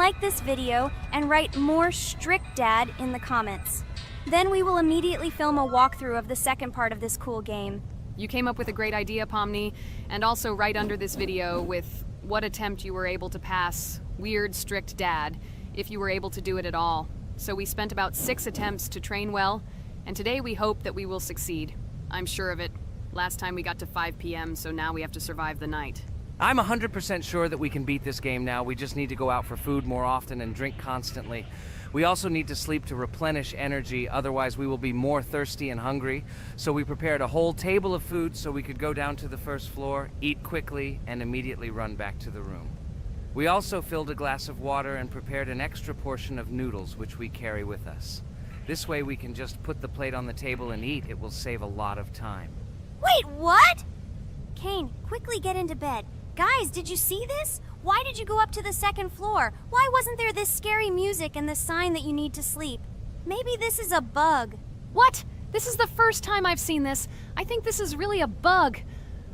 like this video and write more strict dad in the comments. Then we will immediately film a walkthrough of the second part of this cool game. You came up with a great idea, Pomni, and also right under this video with what attempt you were able to pass weird strict dad, if you were able to do it at all. So we spent about 6 attempts to train well, and today we hope that we will succeed. I'm sure of it. Last time we got to 5 p.m., so now we have to survive the night. I'm 100% sure that we can beat this game now. We just need to go out for food more often and drink constantly. We also need to sleep to replenish energy, otherwise we will be more thirsty and hungry. So we prepared a whole table of food so we could go down to the first floor, eat quickly, and immediately run back to the room. We also filled a glass of water and prepared an extra portion of noodles, which we carry with us. This way we can just put the plate on the table and eat. It will save a lot of time. Wait, what? Kane, quickly get into bed. Guys, did you see this? Why did you go up to the second floor? Why wasn't there this scary music and the sign that you need to sleep? Maybe this is a bug. What? This is the first time I've seen this. I think this is really a bug.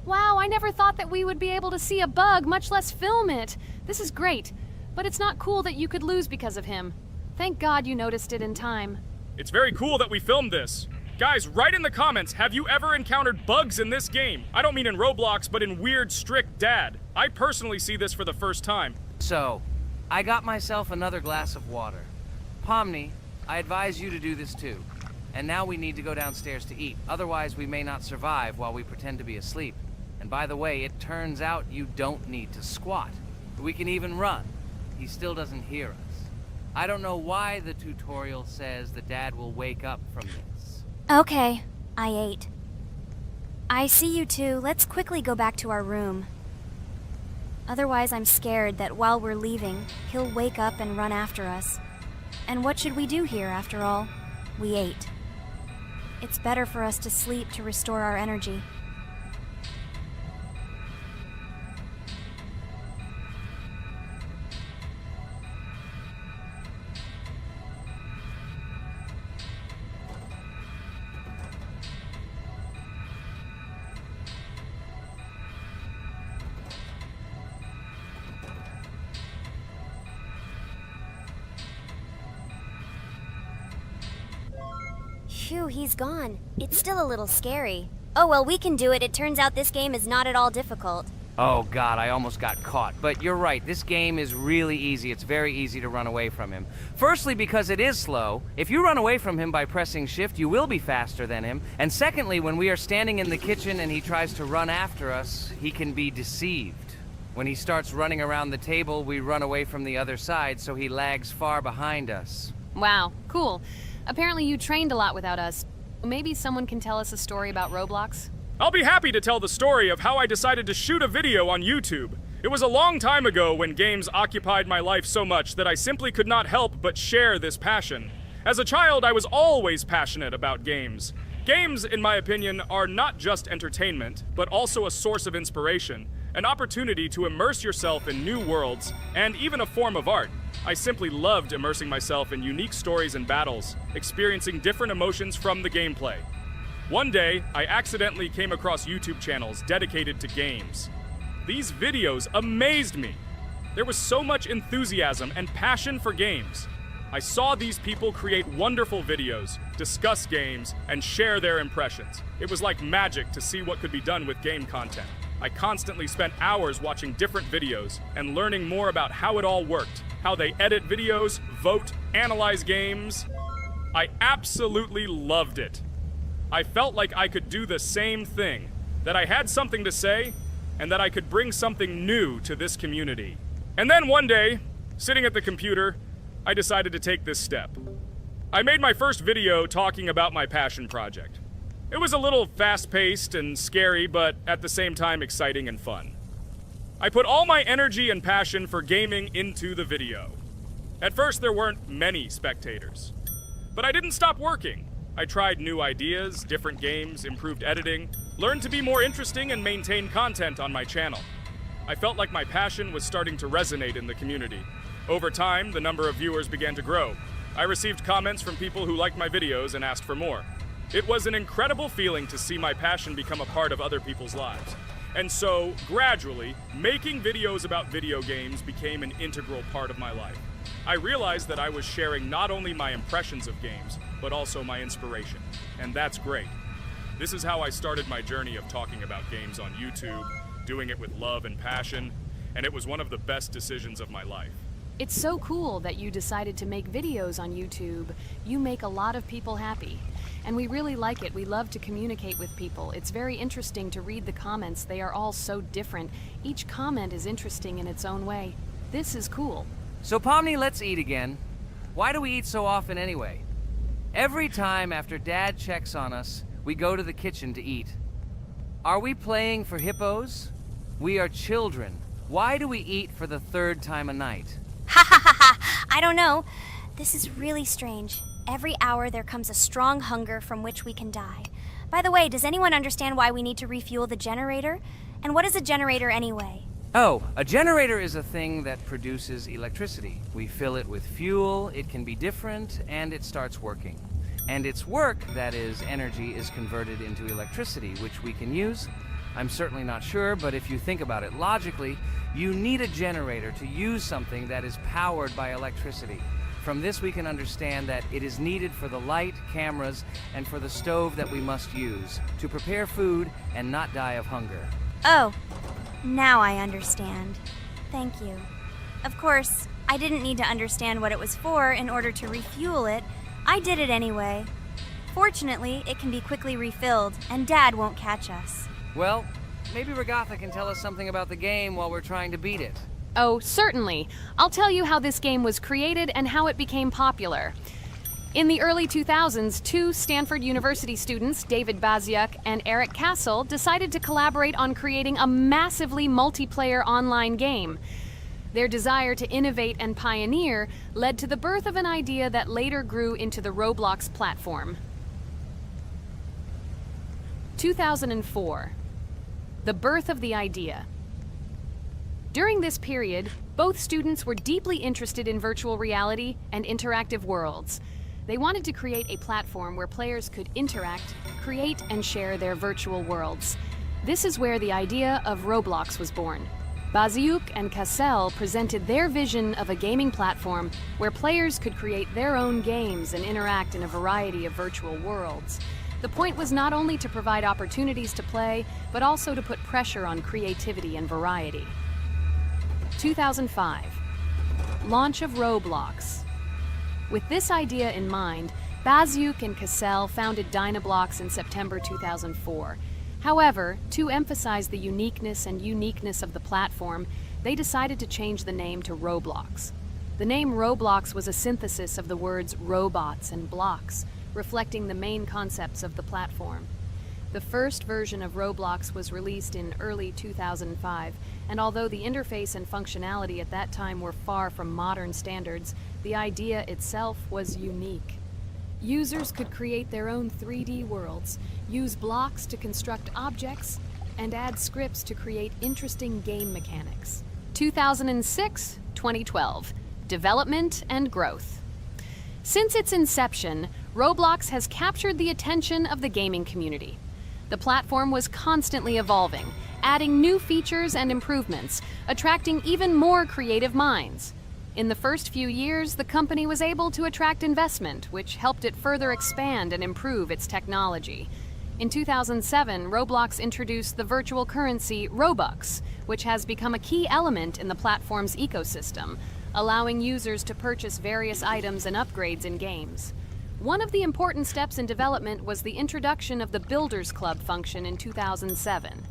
Wow, I never thought that we would be able to see a bug, much less film it. This is great, but it's not cool that you could lose because of him. Thank God you noticed it in time. It's very cool that we filmed this. Guys, write in the comments, have you ever encountered bugs in this game? I don't mean in Roblox, but in weird, strict dad. I personally see this for the first time. So, I got myself another glass of water. Pomni, I advise you to do this too. And now we need to go downstairs to eat. Otherwise, we may not survive while we pretend to be asleep. And by the way, it turns out you don't need to squat. We can even run. He still doesn't hear us. I don't know why the tutorial says that Dad will wake up from this. Okay, I ate. I see you two. Let's quickly go back to our room. Otherwise, I'm scared that while we're leaving, he'll wake up and run after us. And what should we do here, after all? We ate. It's better for us to sleep to restore our energy. Phew, he's gone. It's still a little scary. Oh well, we can do it. It turns out this game is not at all difficult. Oh God, I almost got caught. But you're right, this game is really easy. It's very easy to run away from him. Firstly, because it is slow. If you run away from him by pressing shift, you will be faster than him. And secondly, when we are standing in the kitchen and he tries to run after us, he can be deceived. When he starts running around the table, we run away from the other side, so he lags far behind us. Wow, cool. Apparently you trained a lot without us. Maybe someone can tell us a story about Roblox? I'll be happy to tell the story of how I decided to shoot a video on YouTube. It was a long time ago when games occupied my life so much that I simply could not help but share this passion. As a child, I was always passionate about games. Games, in my opinion, are not just entertainment, but also a source of inspiration, an opportunity to immerse yourself in new worlds, and even a form of art. I simply loved immersing myself in unique stories and battles, experiencing different emotions from the gameplay. One day, I accidentally came across YouTube channels dedicated to games. These videos amazed me. There was so much enthusiasm and passion for games. I saw these people create wonderful videos, discuss games, and share their impressions. It was like magic to see what could be done with game content. I constantly spent hours watching different videos and learning more about how it all worked, how they edit videos, vote, analyze games. I absolutely loved it. I felt like I could do the same thing, that I had something to say, and that I could bring something new to this community. And then one day, sitting at the computer, I decided to take this step. I made my first video talking about my passion project. It was a little fast-paced and scary, but at the same time exciting and fun. I put all my energy and passion for gaming into the video. At first, there weren't many spectators. But I didn't stop working. I tried new ideas, different games, improved editing, learned to be more interesting and maintain content on my channel. I felt like my passion was starting to resonate in the community. Over time, the number of viewers began to grow. I received comments from people who liked my videos and asked for more. It was an incredible feeling to see my passion become a part of other people's lives. And so, gradually, making videos about video games became an integral part of my life. I realized that I was sharing not only my impressions of games, but also my inspiration. And that's great. This is how I started my journey of talking about games on YouTube, doing it with love and passion, and it was one of the best decisions of my life. It's so cool that you decided to make videos on YouTube. You make a lot of people happy. And we really like it. We love to communicate with people. It's very interesting to read the comments. They are all so different. Each comment is interesting in its own way. This is cool. So Pomni, let's eat again. Why do we eat so often anyway? Every time after Dad checks on us, we go to the kitchen to eat. Are we playing for hippos? We are children. Why do we eat for the third time a night? Ha ha ha ha! I don't know. This is really strange. Every hour there comes a strong hunger from which we can die. By the way, does anyone understand why we need to refuel the generator? And what is a generator anyway? Oh, a generator is a thing that produces electricity. We fill it with fuel, it can be different, and it starts working. And its work, that is, energy, is converted into electricity, which we can use. I'm certainly not sure, but if you think about it logically, you need a generator to use something that is powered by electricity. From this we can understand that it is needed for the light, cameras, and for the stove that we must use, to prepare food and not die of hunger. Oh, now I understand. Thank you. Of course, I didn't need to understand what it was for in order to refuel it. I did it anyway. Fortunately, it can be quickly refilled, and Dad won't catch us. Well, maybe Regatha can tell us something about the game while we're trying to beat it. Oh, certainly. I'll tell you how this game was created and how it became popular. In the early 2000s, two Stanford University students, David Baziuk and Eric Castle, decided to collaborate on creating a massively multiplayer online game. Their desire to innovate and pioneer led to the birth of an idea that later grew into the Roblox platform. 2004. The birth of the idea. During this period, both students were deeply interested in virtual reality and interactive worlds. They wanted to create a platform where players could interact, create, and share their virtual worlds. This is where the idea of Roblox was born. Baziuk and Cassell presented their vision of a gaming platform where players could create their own games and interact in a variety of virtual worlds. The point was not only to provide opportunities to play, but also to put pressure on creativity and variety. 2005. Launch of Roblox. With this idea in mind, Baziuk and Cassell founded Dynablocks in September 2004. However, to emphasize the uniqueness of the platform, they decided to change the name to Roblox. The name Roblox was a synthesis of the words robots and blocks, reflecting the main concepts of the platform. The first version of Roblox was released in early 2005, and although the interface and functionality at that time were far from modern standards, the idea itself was unique. Users could create their own 3D worlds, use blocks to construct objects, and add scripts to create interesting game mechanics. 2006-2012. Development and growth. Since its inception, Roblox has captured the attention of the gaming community. The platform was constantly evolving, adding new features and improvements, attracting even more creative minds. In the first few years, the company was able to attract investment, which helped it further expand and improve its technology. In 2007, Roblox introduced the virtual currency Robux, which has become a key element in the platform's ecosystem, allowing users to purchase various items and upgrades in games. One of the important steps in development was the introduction of the Builders Club function in 2007.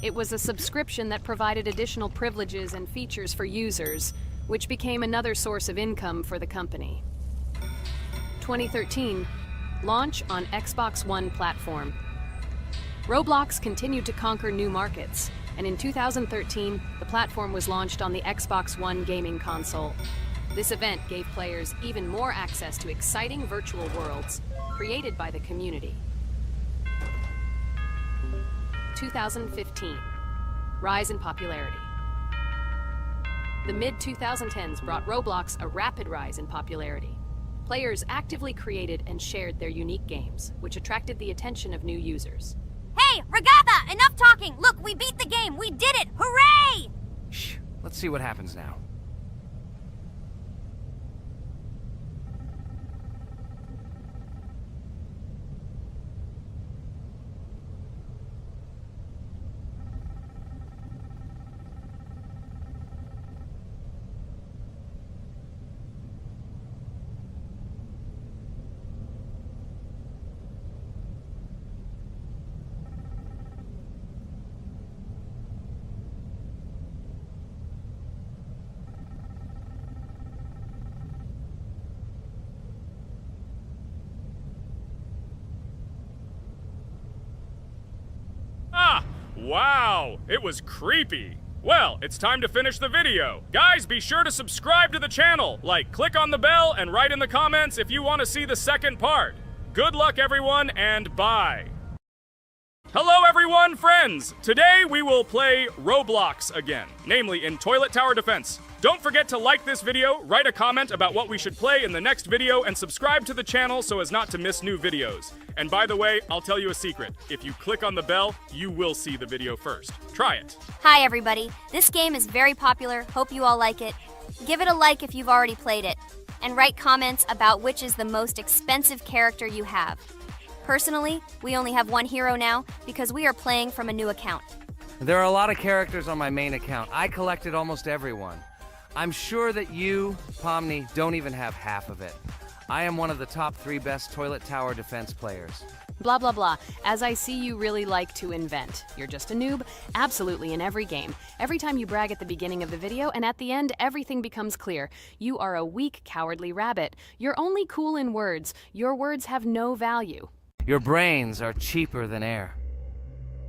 It was a subscription that provided additional privileges and features for users, which became another source of income for the company. 2013, launch on Xbox One platform. Roblox continued to conquer new markets, and in 2013, the platform was launched on the Xbox One gaming console. This event gave players even more access to exciting virtual worlds created by the community. 2015, rise in popularity. The mid-2010s brought Roblox a rapid rise in popularity. Players actively created and shared their unique games, which attracted the attention of new users. Hey, Regatha, enough talking! Look, we beat the game! We did it! Hooray! Shh, let's see what happens now. Wow, it was creepy. Well, it's time to finish the video. Guys, be sure to subscribe to the channel. Click on the bell and write in the comments if you want to see the second part. Good luck, everyone, and bye. Hello, everyone, friends! Today we will play Roblox again, namely in Toilet Tower Defense. Don't forget to like this video, write a comment about what we should play in the next video, and subscribe to the channel so as not to miss new videos. And by the way, I'll tell you a secret. If you click on the bell, you will see the video first. Try it. Hi, everybody. This game is very popular. Hope you all like it. Give it a like if you've already played it. And write comments about which is the most expensive character you have. Personally, we only have one hero now because we are playing from a new account. There are a lot of characters on my main account. I collected almost everyone. I'm sure that you, Pomni, don't even have half of it. I am one of the top 3 best Toilet Tower Defense players. Blah, blah, blah. As I see you really like to invent. You're just a noob? Absolutely, in every game. Every time you brag at the beginning of the video, and at the end, everything becomes clear. You are a weak, cowardly rabbit. You're only cool in words. Your words have no value. Your brains are cheaper than air.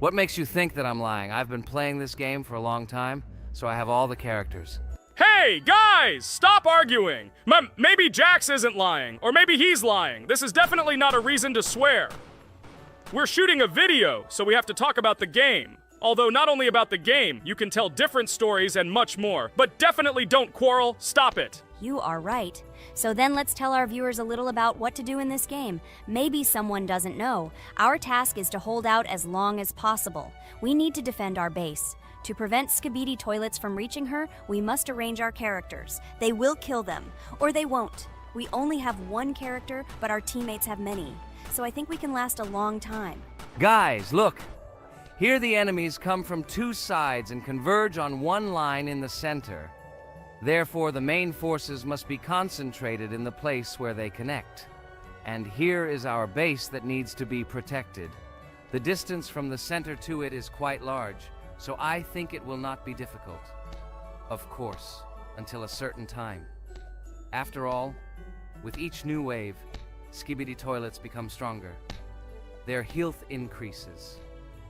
What makes you think that I'm lying? I've been playing this game for a long time, so I have all the characters. Hey, guys! Stop arguing! Maybe Jax isn't lying, or maybe he's lying. This is definitely not a reason to swear. We're shooting a video, so we have to talk about the game. Although not only about the game, you can tell different stories and much more. But definitely don't quarrel. Stop it. You are right. So then let's tell our viewers a little about what to do in this game. Maybe someone doesn't know. Our task is to hold out as long as possible. We need to defend our base. To prevent Skibidi Toilets from reaching her, we must arrange our characters. They will kill them, or they won't. We only have one character, but our teammates have many. So I think we can last a long time. Guys, look! Here the enemies come from 2 sides and converge on one line in the center. Therefore, the main forces must be concentrated in the place where they connect. And here is our base that needs to be protected. The distance from the center to it is quite large, so I think it will not be difficult. Of course, until a certain time. After all, with each new wave, Skibidi Toilets become stronger. Their health increases,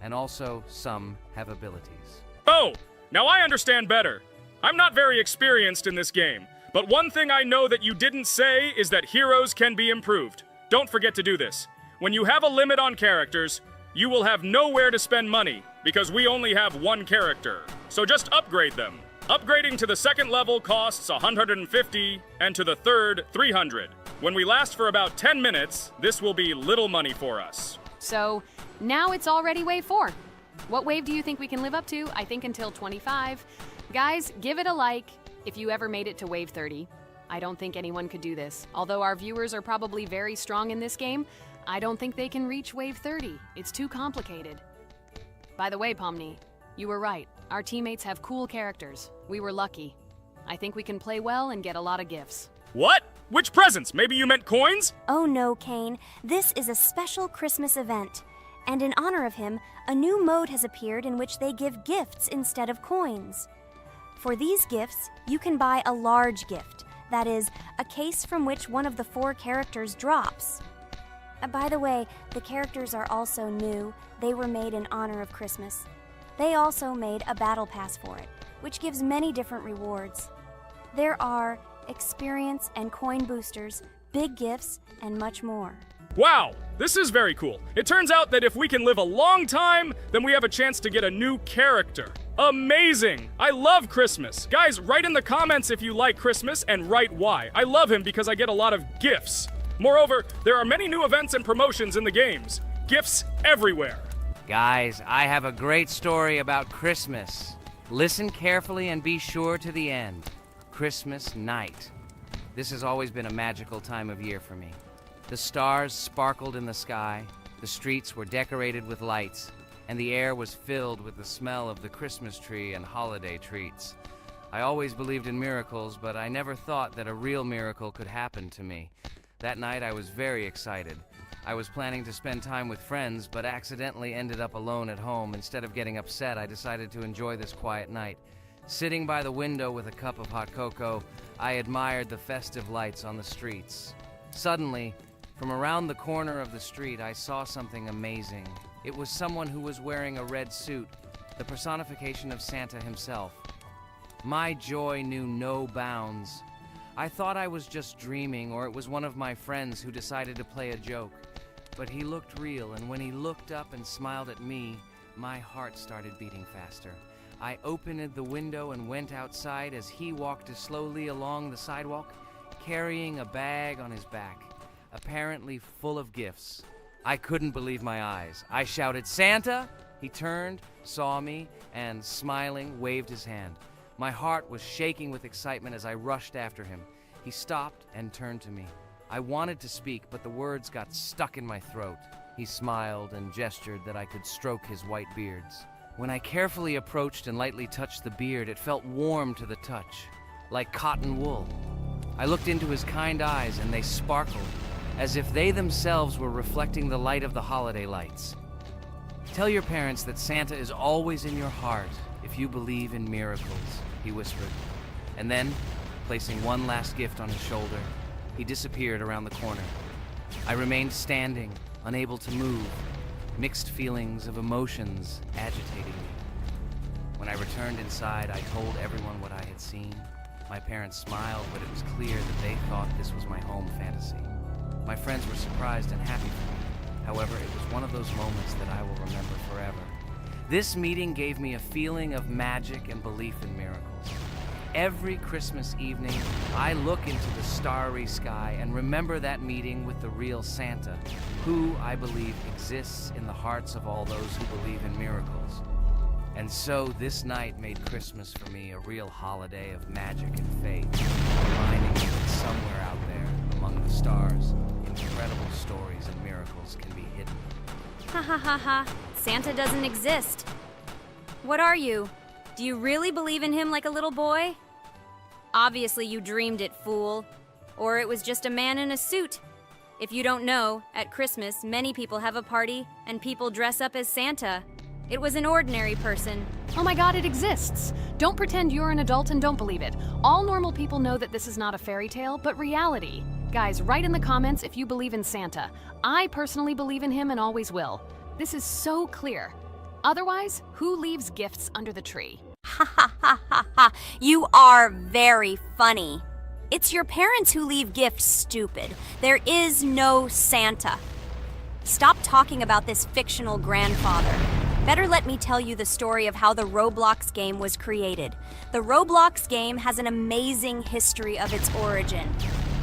and also some have abilities. Oh, now I understand better. I'm not very experienced in this game, but one thing I know that you didn't say is that heroes can be improved. Don't forget to do this. When you have a limit on characters, you will have nowhere to spend money, because we only have one character. So just upgrade them. Upgrading to the 2nd level costs 150, and to the 3rd, 300. When we last for about 10 minutes, this will be little money for us. So, now it's already wave 4. What wave do you think we can live up to? I think until 25. Guys, give it a like if you ever made it to wave 30. I don't think anyone could do this. Although our viewers are probably very strong in this game, I don't think they can reach wave 30. It's too complicated. By the way, Pomni, you were right. Our teammates have cool characters. We were lucky. I think we can play well and get a lot of gifts. What? Which presents? Maybe you meant coins? Oh no, Kane. This is a special Christmas event. And in honor of him, a new mode has appeared in which they give gifts instead of coins. For these gifts, you can buy a large gift. That is, a case from which one of the 4 characters drops. By the way, the characters are also new. They were made in honor of Christmas. They also made a battle pass for it, which gives many different rewards. There are experience and coin boosters, big gifts, and much more. Wow, this is very cool. It turns out that if we can live a long time, then we have a chance to get a new character. Amazing! I love Christmas. Guys, write in the comments if you like Christmas and write why. I love him because I get a lot of gifts. Moreover, there are many new events and promotions in the games. Gifts everywhere. Guys, I have a great story about Christmas. Listen carefully and be sure to the end. Christmas night. This has always been a magical time of year for me. The stars sparkled in the sky, the streets were decorated with lights, and the air was filled with the smell of the Christmas tree and holiday treats. I always believed in miracles, but I never thought that a real miracle could happen to me. That night I was very excited. I was planning to spend time with friends, but accidentally ended up alone at home. Instead of getting upset, I decided to enjoy this quiet night. Sitting by the window with a cup of hot cocoa, I admired the festive lights on the streets. Suddenly, from around the corner of the street, I saw something amazing. It was someone who was wearing a red suit, the personification of Santa himself. My joy knew no bounds. I thought I was just dreaming, or it was one of my friends who decided to play a joke. But he looked real, and when he looked up and smiled at me, my heart started beating faster. I opened the window and went outside as he walked slowly along the sidewalk, carrying a bag on his back, apparently full of gifts. I couldn't believe my eyes. I shouted, "Santa!" He turned, saw me, and smiling, waved his hand. My heart was shaking with excitement as I rushed after him. He stopped and turned to me. I wanted to speak, but the words got stuck in my throat. He smiled and gestured that I could stroke his white beards. When I carefully approached and lightly touched the beard, it felt warm to the touch, like cotton wool. I looked into his kind eyes, and they sparkled, as if they themselves were reflecting the light of the holiday lights. "Tell your parents that Santa is always in your heart if you believe in miracles," he whispered. And then, placing one last gift on his shoulder, he disappeared around the corner. I remained standing, unable to move, mixed feelings of emotions agitating me. When I returned inside, I told everyone what I had seen. My parents smiled, but it was clear that they thought this was my home fantasy. My friends were surprised and happy for me. However, it was one of those moments that I will remember forever. This meeting gave me a feeling of magic and belief in miracles. Every Christmas evening, I look into the starry sky and remember that meeting with the real Santa, who, I believe, exists in the hearts of all those who believe in miracles. And so this night made Christmas for me a real holiday of magic and faith, reminding me that somewhere out there, among the stars, incredible stories and miracles can be hidden. Ha ha ha ha. Santa doesn't exist. What are you? Do you really believe in him like a little boy? Obviously you dreamed it, fool. Or it was just a man in a suit. If you don't know, at Christmas, many people have a party and people dress up as Santa. It was an ordinary person. Oh my god, it exists! Don't pretend you're an adult and don't believe it. All normal people know that this is not a fairy tale, but reality. Guys, write in the comments if you believe in Santa. I personally believe in him and always will. This is so clear. Otherwise, who leaves gifts under the tree? Ha ha ha ha ha. You are very funny. It's your parents who leave gifts, stupid. There is no Santa. Stop talking about this fictional grandfather. Better let me tell you the story of how the Roblox game was created. The Roblox game has an amazing history of its origin.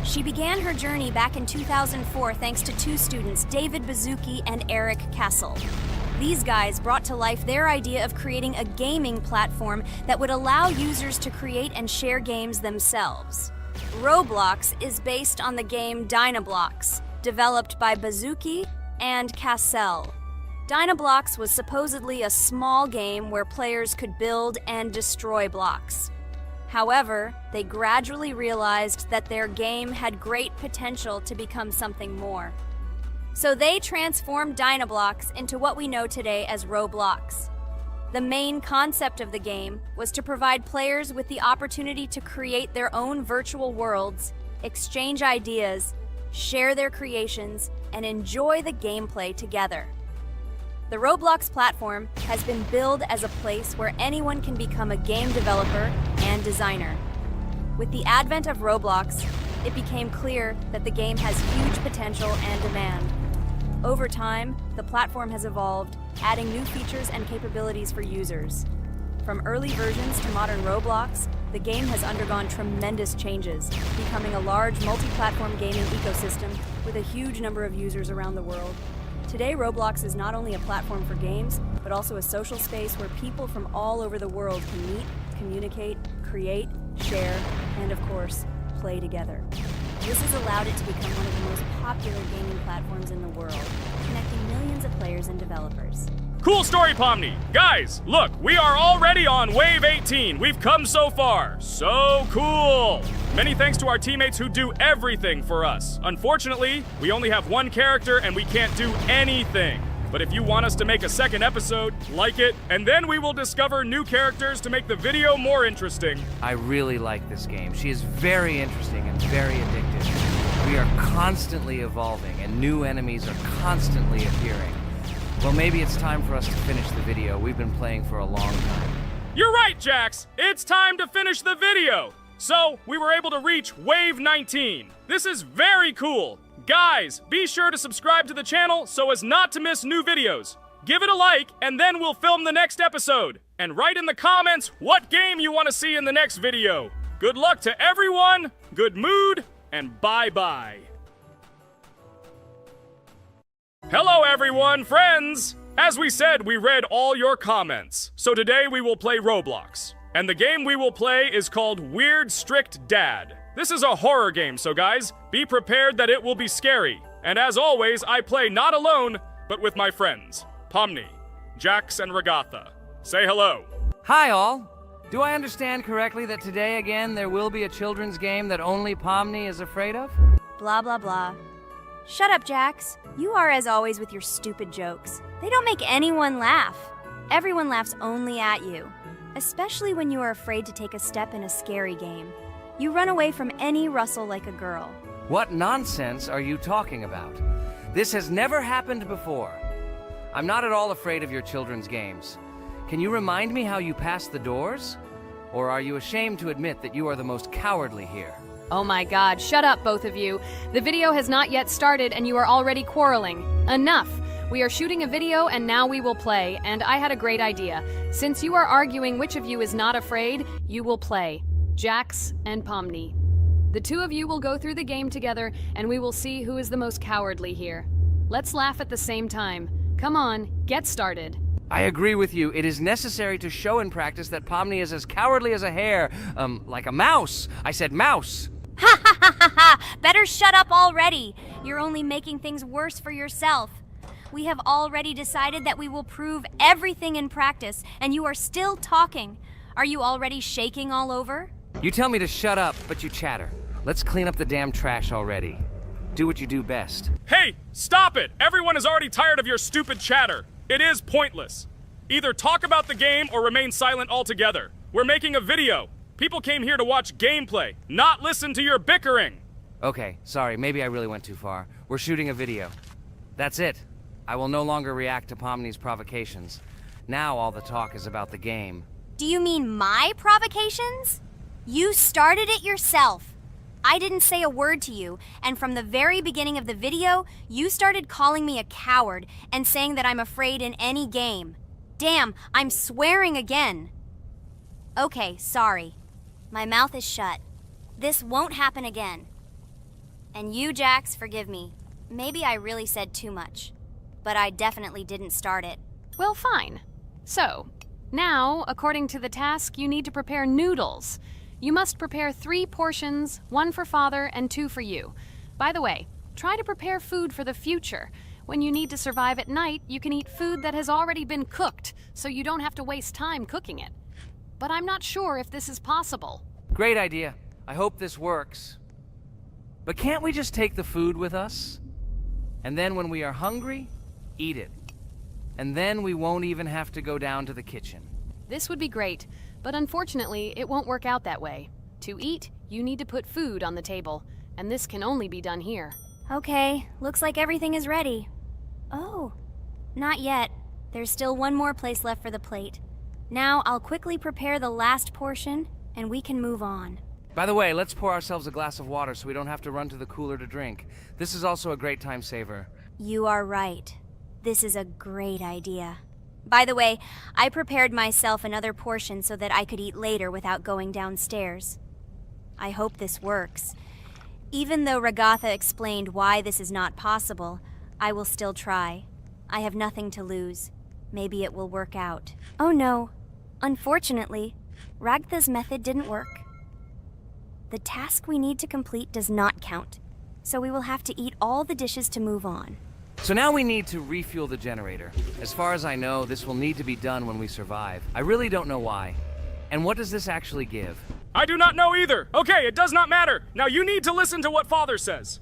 She began her journey back in 2004 thanks to two students, David Bazuki and Eric Castle. These guys brought to life their idea of creating a gaming platform that would allow users to create and share games themselves. Roblox is based on the game Dynablox, developed by Bazuki and Cassell. Dynablox was supposedly a small game where players could build and destroy blocks. However, they gradually realized that their game had great potential to become something more. So they transformed Dynablox into what we know today as Roblox. The main concept of the game was to provide players with the opportunity to create their own virtual worlds, exchange ideas, share their creations, and enjoy the gameplay together. The Roblox platform has been billed as a place where anyone can become a game developer and designer. With the advent of Roblox, it became clear that the game has huge potential and demand. Over time, the platform has evolved, adding new features and capabilities for users. From early versions to modern Roblox, the game has undergone tremendous changes, becoming a large multi-platform gaming ecosystem with a huge number of users around the world. Today, Roblox is not only a platform for games, but also a social space where people from all over the world can meet, communicate, create, share, and of course, play together. This has allowed it to become one of the most popular gaming platforms in the world, connecting millions of players and developers. Cool story, Pomni. Guys, look, we are already on Wave 18. We've come so far. So cool. Many thanks to our teammates who do everything for us. Unfortunately, we only have one character and we can't do anything. But if you want us to make a second episode, like it, and then we will discover new characters to make the video more interesting. I really like this game. She is very interesting and very addictive. We are constantly evolving and new enemies are constantly appearing. Well, maybe it's time for us to finish the video. We've been playing for a long time. You're right, Jax! It's time to finish the video! So, we were able to reach Wave 19. This is very cool! Guys, be sure to subscribe to the channel so as not to miss new videos. Give it a like, and then we'll film the next episode. And write in the comments what game you want to see in the next video. Good luck to everyone, good mood, and bye-bye. Hello everyone, friends! As we said, we read all your comments. So today we will play Roblox. And the game we will play is called Weird Strict Dad. This is a horror game, so guys, be prepared that it will be scary. And as always, I play not alone, but with my friends, Pomni, Jax, and Regatha. Say hello. Hi, all. Do I understand correctly that today again there will be a children's game that only Pomni is afraid of? Blah, blah, blah. Shut up, Jax. You are as always with your stupid jokes. They don't make anyone laugh. Everyone laughs only at you. Especially when you are afraid to take a step in a scary game. You run away from any rustle like a girl. What nonsense are you talking about? This has never happened before. I'm not at all afraid of your children's games. Can you remind me how you passed the doors? Or are you ashamed to admit that you are the most cowardly here? Oh my god, shut up, both of you. The video has not yet started and you are already quarreling. Enough! We are shooting a video and now we will play, and I had a great idea. Since you are arguing which of you is not afraid, you will play. Jax and Pomni. The two of you will go through the game together and we will see who is the most cowardly here. Let's laugh at the same time. Come on, get started. I agree with you. It is necessary to show in practice that Pomni is as cowardly as a hare. Like a mouse. I said mouse. Ha ha ha ha ha! Better shut up already! You're only making things worse for yourself. We have already decided that we will prove everything in practice, and you are still talking. Are you already shaking all over? You tell me to shut up, but you chatter. Let's clean up the damn trash already. Do what you do best. Hey, stop it! Everyone is already tired of your stupid chatter. It is pointless. Either talk about the game or remain silent altogether. We're making a video. People came here to watch gameplay, not listen to your bickering. Okay, sorry, maybe I really went too far. We're shooting a video. That's it. I will no longer react to Pomni's provocations. Now all the talk is about the game. Do you mean my provocations? You started it yourself. I didn't say a word to you, and from the very beginning of the video, you started calling me a coward and saying that I'm afraid in any game. Damn, I'm swearing again. Okay, sorry. My mouth is shut. This won't happen again. And you, Jax, forgive me. Maybe I really said too much, but I definitely didn't start it. Well, fine. So, now, according to the task, you need to prepare noodles. You must prepare 3 portions, 1 for father and 2 for you. By the way, try to prepare food for the future. When you need to survive at night, you can eat food that has already been cooked, so you don't have to waste time cooking it. But I'm not sure if this is possible. Great idea. I hope this works. But can't we just take the food with us? And then when we are hungry, eat it. And then we won't even have to go down to the kitchen. This would be great, but unfortunately, it won't work out that way. To eat, you need to put food on the table, and this can only be done here. Okay, looks like everything is ready. Oh, not yet. There's still one more place left for the plate. Now I'll quickly prepare the last portion, and we can move on. By the way, let's pour ourselves a glass of water so we don't have to run to the cooler to drink. This is also a great time saver. You are right. This is a great idea. By the way, I prepared myself another portion so that I could eat later without going downstairs. I hope this works. Even though Regatha explained why this is not possible, I will still try. I have nothing to lose. Maybe it will work out. Oh no. Unfortunately, Ragatha's method didn't work. The task we need to complete does not count, so we will have to eat all the dishes to move on. So now we need to refuel the generator. As far as I know, this will need to be done when we survive. I really don't know why. And what does this actually give? I do not know either. Okay, it does not matter. Now you need to listen to what Father says.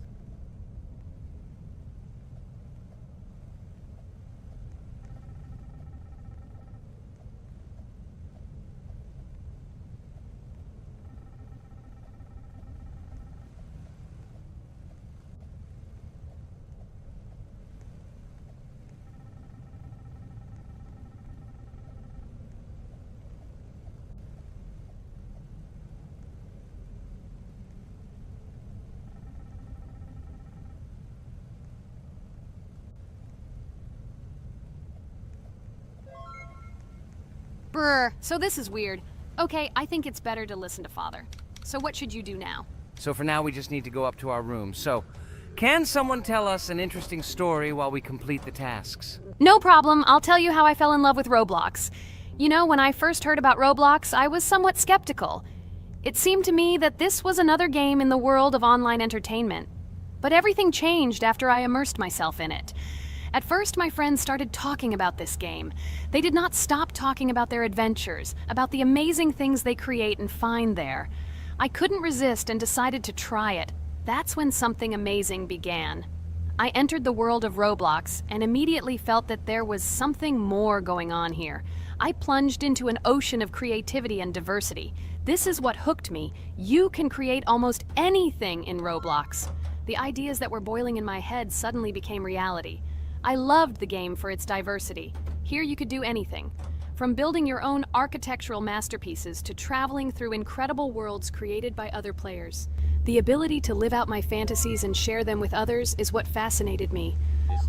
Brr, so this is weird. Okay, I think it's better to listen to Father. So what should you do now? So for now, we just need to go up to our room. So, can someone tell us an interesting story while we complete the tasks? No problem, I'll tell you how I fell in love with Roblox. You know, when I first heard about Roblox, I was somewhat skeptical. It seemed to me that this was another game in the world of online entertainment. But everything changed after I immersed myself in it. At first, my friends started talking about this game. They did not stop talking about their adventures, about the amazing things they create and find there. I couldn't resist and decided to try it. That's when something amazing began. I entered the world of Roblox and immediately felt that there was something more going on here. I plunged into an ocean of creativity and diversity. This is what hooked me. You can create almost anything in Roblox. The ideas that were boiling in my head suddenly became reality. I loved the game for its diversity. Here you could do anything. From building your own architectural masterpieces to traveling through incredible worlds created by other players. The ability to live out my fantasies and share them with others is what fascinated me.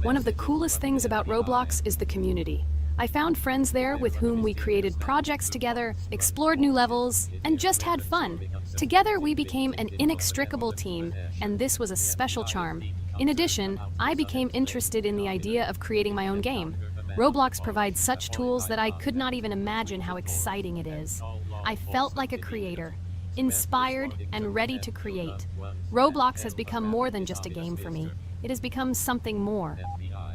One of the coolest things about Roblox is the community. I found friends there with whom we created projects together, explored new levels, and just had fun. Together we became an inextricable team, and this was a special charm. In addition, I became interested in the idea of creating my own game. Roblox provides such tools that I could not even imagine how exciting it is. I felt like a creator, inspired and ready to create. Roblox has become more than just a game for me. It has become something more.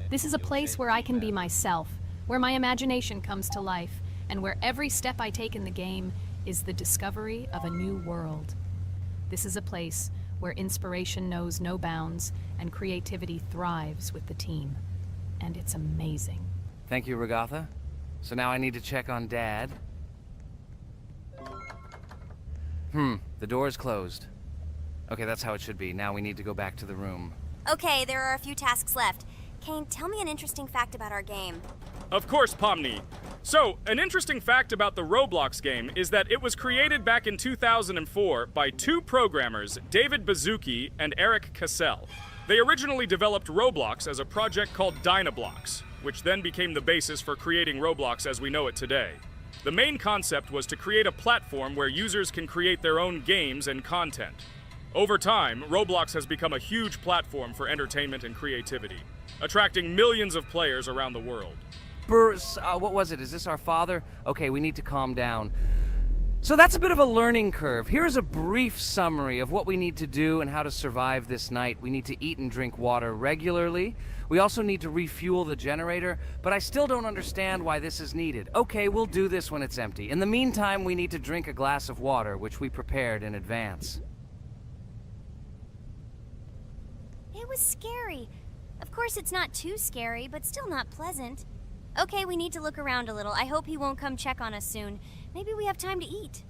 This is a place where I can be myself, where my imagination comes to life, and where every step I take in the game is the discovery of a new world. This is a place where inspiration knows no bounds and creativity thrives with the team. And it's amazing. Thank you, Regatha. So now I need to check on Dad. The door is closed. Okay, that's how it should be. Now we need to go back to the room. Okay, there are a few tasks left. Kane, tell me an interesting fact about our game. Of course, Pomni. So, an interesting fact about the Roblox game is that it was created back in 2004 by two programmers, David Baszucki and Eric Cassell. They originally developed Roblox as a project called Dynablocks, which then became the basis for creating Roblox as we know it today. The main concept was to create a platform where users can create their own games and content. Over time, Roblox has become a huge platform for entertainment and creativity, attracting millions of players around the world. What was it? Is this our father? Okay, we need to calm down. So that's a bit of a learning curve. Here's a brief summary of what we need to do and how to survive this night. We need to eat and drink water regularly. We also need to refuel the generator, but I still don't understand why this is needed. Okay, we'll do this when it's empty. In the meantime, we need to drink a glass of water, which we prepared in advance. It was scary. Of course, it's not too scary, but still not pleasant. Okay, we need to look around a little. I hope he won't come check on us soon. Maybe we have time to eat.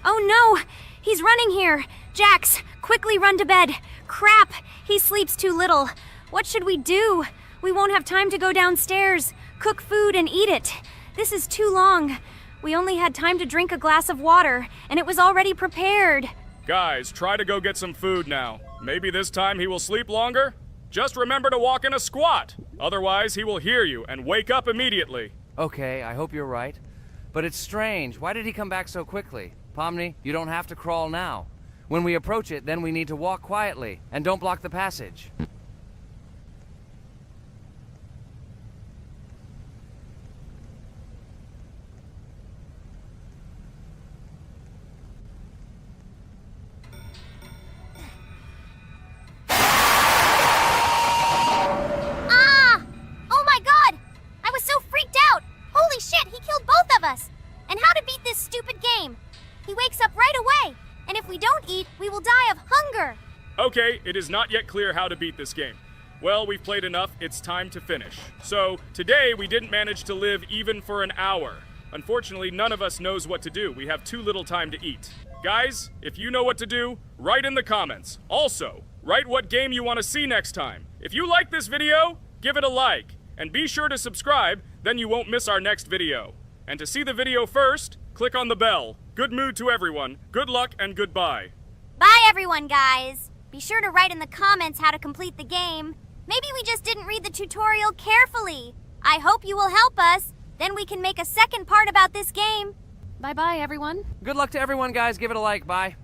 Oh no! He's running here! Jax, quickly run to bed! Crap! He sleeps too little. What should we do? We won't have time to go downstairs, cook food, and eat it. This is too long. We only had time to drink a glass of water, and it was already prepared. Guys, try to go get some food now. Maybe this time he will sleep longer? Just remember to walk in a squat. Otherwise, he will hear you and wake up immediately. Okay, I hope you're right. But it's strange. Why did he come back so quickly? Pomni, you don't have to crawl now. When we approach it, then we need to walk quietly. And don't block the passage. And how to beat this stupid game. He wakes up right away, and if we don't eat, we will die of hunger. Okay, it is not yet clear how to beat this game. Well, we've played enough, it's time to finish. So, today we didn't manage to live even for an hour. Unfortunately, none of us knows what to do. We have too little time to eat. Guys, if you know what to do, write in the comments. Also, write what game you want to see next time. If you like this video, give it a like. And be sure to subscribe, then you won't miss our next video. And to see the video first, click on the bell. Good mood to everyone, good luck, and goodbye. Bye everyone, guys. Be sure to write in the comments how to complete the game. Maybe we just didn't read the tutorial carefully. I hope you will help us. Then we can make a second part about this game. Bye-bye, everyone. Good luck to everyone, guys. Give it a like. Bye.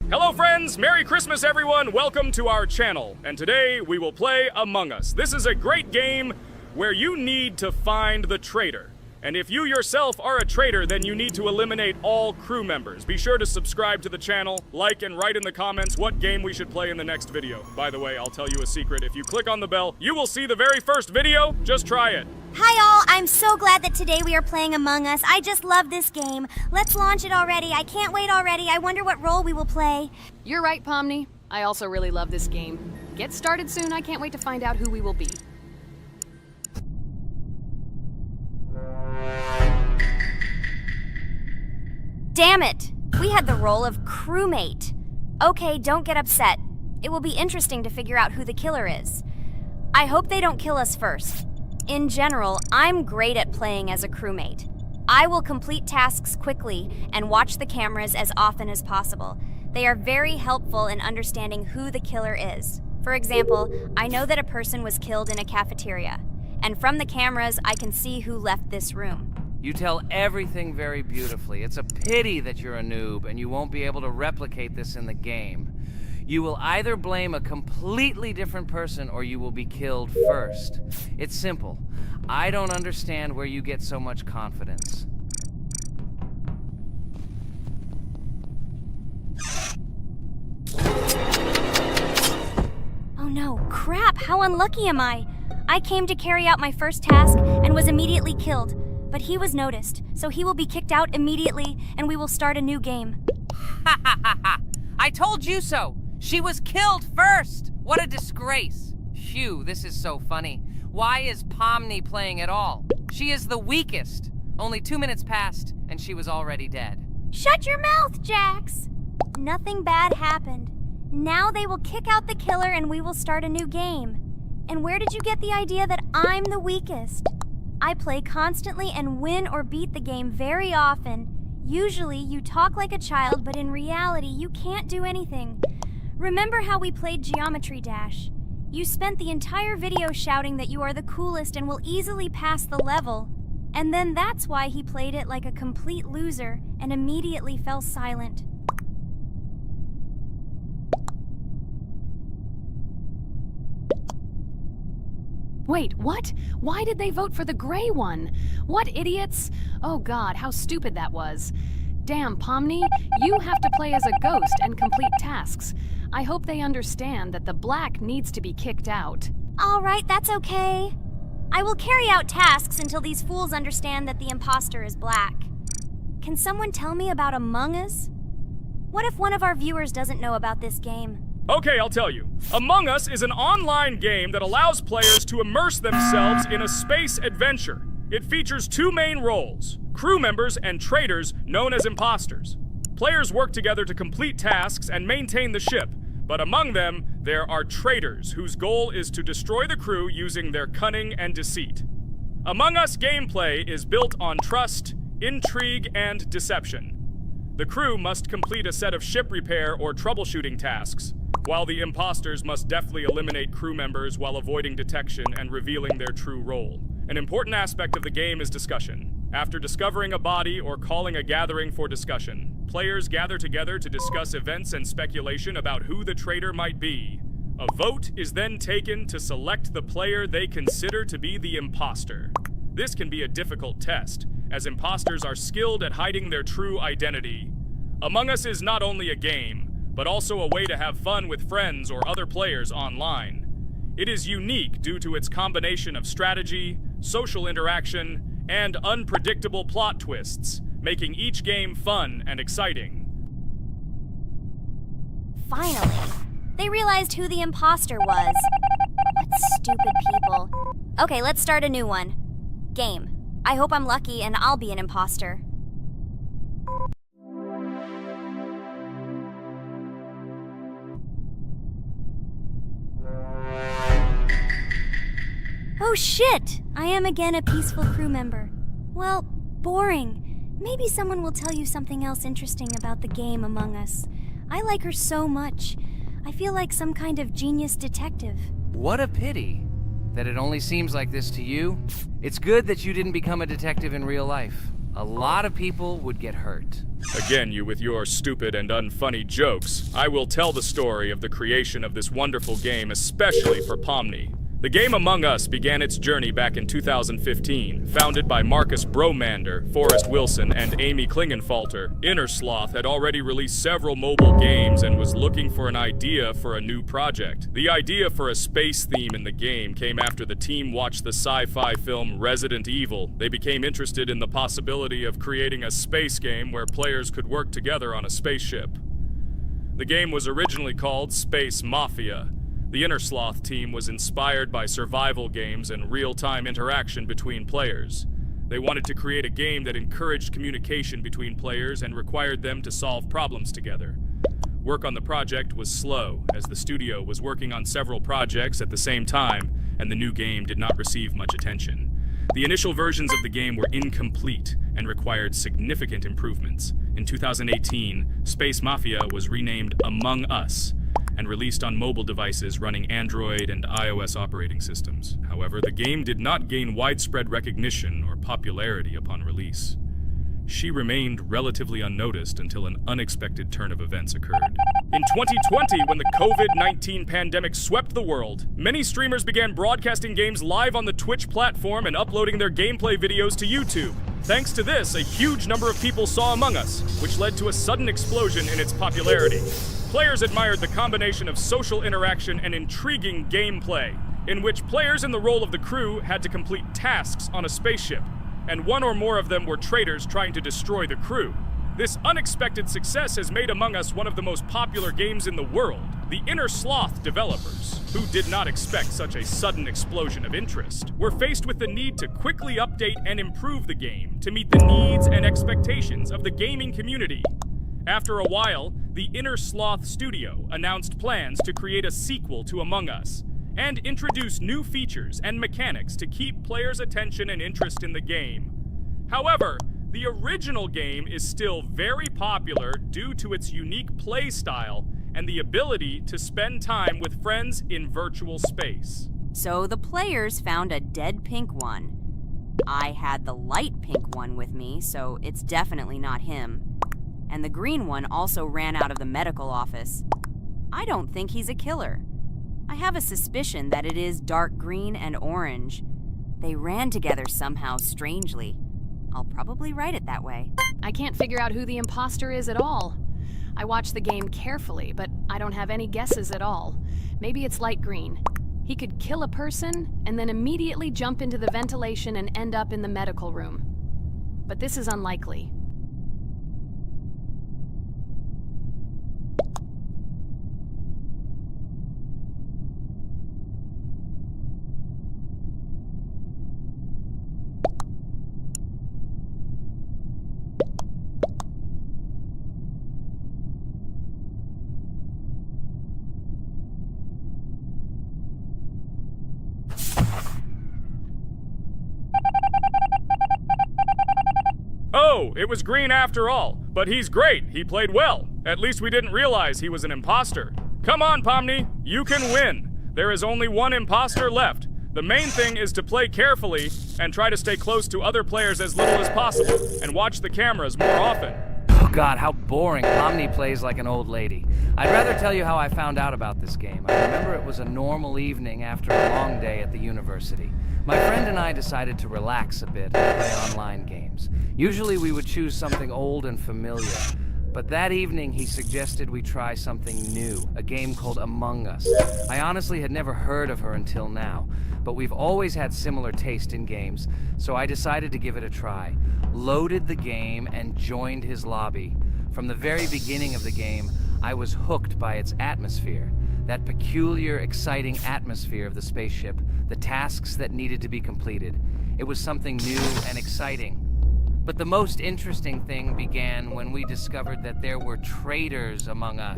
Hello friends, Merry Christmas everyone, welcome to our channel, and today we will play Among Us. This is a great game where you need to find the traitor. And if you yourself are a traitor, then you need to eliminate all crew members. Be sure to subscribe to the channel, like and write in the comments what game we should play in the next video. By the way, I'll tell you a secret. If you click on the bell, you will see the very first video. Just try it. Hi all, I'm so glad that today we are playing Among Us. I just love this game. Let's launch it already. I can't wait already. I wonder what role we will play. You're right, Pomni. I also really love this game. Get started soon. I can't wait to find out who we will be. Damn it! We had the role of crewmate. Okay, don't get upset. It will be interesting to figure out who the killer is. I hope they don't kill us first. In general, I'm great at playing as a crewmate. I will complete tasks quickly and watch the cameras as often as possible. They are very helpful in understanding who the killer is. For example, I know that a person was killed in a cafeteria, and from the cameras, I can see who left this room. You tell everything very beautifully. It's a pity that you're a noob and you won't be able to replicate this in the game. You will either blame a completely different person or you will be killed first. It's simple. I don't understand where you get so much confidence. Oh no, crap, how unlucky am I? I came to carry out my first task and was immediately killed. But he was noticed, so he will be kicked out immediately, and we will start a new game. Ha ha ha ha! I told you so! She was killed first! What a disgrace! Phew, this is so funny. Why is Pomni playing at all? She is the weakest. Only 2 minutes passed, and she was already dead. Shut your mouth, Jax! Nothing bad happened. Now they will kick out the killer and we will start a new game. And where did you get the idea that I'm the weakest? I play constantly and win or beat the game very often. Usually you talk like a child, but in reality you can't do anything. Remember how we played Geometry Dash? You spent the entire video shouting that you are the coolest and will easily pass the level. And then that's why he played it like a complete loser and immediately fell silent. Wait, what? Why did they vote for the gray one? What idiots? Oh god, how stupid that was. Damn, Pomni, you have to play as a ghost and complete tasks. I hope they understand that the black needs to be kicked out. All right, that's okay. I will carry out tasks until these fools understand that the imposter is black. Can someone tell me about Among Us? What if one of our viewers doesn't know about this game? Okay, I'll tell you. Among Us is an online game that allows players to immerse themselves in a space adventure. It features 2 main roles, crew members and traitors known as imposters. Players work together to complete tasks and maintain the ship, but among them, there are traitors whose goal is to destroy the crew using their cunning and deceit. Among Us gameplay is built on trust, intrigue, and deception. The crew must complete a set of ship repair or troubleshooting tasks, while the imposters must deftly eliminate crew members while avoiding detection and revealing their true role. An important aspect of the game is discussion. After discovering a body or calling a gathering for discussion, players gather together to discuss events and speculation about who the traitor might be. A vote is then taken to select the player they consider to be the imposter. This can be a difficult test, as imposters are skilled at hiding their true identity. Among Us is not only a game, but also a way to have fun with friends or other players online. It is unique due to its combination of strategy, social interaction, and unpredictable plot twists, making each game fun and exciting. Finally, they realized who the imposter was. What stupid people. Okay, let's start a new one. Game. I hope I'm lucky and I'll be an imposter. Oh shit! I am again a peaceful crew member. Well, boring. Maybe someone will tell you something else interesting about the game Among Us. I like her so much. I feel like some kind of genius detective. What a pity that it only seems like this to you. It's good that you didn't become a detective in real life. A lot of people would get hurt. Again, you with your stupid and unfunny jokes. I will tell the story of the creation of this wonderful game, especially for Pomni. The game Among Us began its journey back in 2015. Founded by Marcus Bromander, Forrest Wilson, and Amy Klingenfalter, Innersloth had already released several mobile games and was looking for an idea for a new project. The idea for a space theme in the game came after the team watched the sci-fi film Resident Evil. They became interested in the possibility of creating a space game where players could work together on a spaceship. The game was originally called Space Mafia. The Innersloth team was inspired by survival games and real-time interaction between players. They wanted to create a game that encouraged communication between players and required them to solve problems together. Work on the project was slow, as the studio was working on several projects at the same time, and the new game did not receive much attention. The initial versions of the game were incomplete and required significant improvements. In 2018, Space Mafia was renamed Among Us, and released on mobile devices running Android and iOS operating systems. However, the game did not gain widespread recognition or popularity upon release. She remained relatively unnoticed until an unexpected turn of events occurred. In 2020, when the COVID-19 pandemic swept the world, many streamers began broadcasting games live on the Twitch platform and uploading their gameplay videos to YouTube. Thanks to this, a huge number of people saw Among Us, which led to a sudden explosion in its popularity. Players admired the combination of social interaction and intriguing gameplay, in which players in the role of the crew had to complete tasks on a spaceship, and one or more of them were traitors trying to destroy the crew. This unexpected success has made Among Us one of the most popular games in the world. The Innersloth developers, who did not expect such a sudden explosion of interest, were faced with the need to quickly update and improve the game to meet the needs and expectations of the gaming community. After a while, the Innersloth studio announced plans to create a sequel to Among Us and introduce new features and mechanics to keep players' attention and interest in the game. However, the original game is still very popular due to its unique play style and the ability to spend time with friends in virtual space. So the players found a dead pink one. I had the light pink one with me, so it's definitely not him. And the green one also ran out of the medical office. I don't think he's a killer. I have a suspicion that it is dark green and orange. They ran together somehow strangely. I'll probably write it that way. I can't figure out who the imposter is at all. I watched the game carefully, but I don't have any guesses at all. Maybe it's light green. He could kill a person and then immediately jump into the ventilation and end up in the medical room. But this is unlikely. Oh, it was green after all. But he's great. He played well. At least we didn't realize he was an imposter. Come on, Pomni. You can win. There is only one imposter left. The main thing is to play carefully and try to stay close to other players as little as possible and watch the cameras more often. Oh God, how boring. Pomni plays like an old lady. I'd rather tell you how I found out about this game. I remember it was a normal evening after a long day at the university. My friend and I decided to relax a bit and play online games. Usually we would choose something old and familiar, but that evening he suggested we try something new, a game called Among Us. I honestly had never heard of her until now, but we've always had similar taste in games, so I decided to give it a try. Loaded the game and joined his lobby. From the very beginning of the game, I was hooked by its atmosphere. That peculiar, exciting atmosphere of the spaceship, the tasks that needed to be completed. It was something new and exciting. But the most interesting thing began when we discovered that there were traitors among us.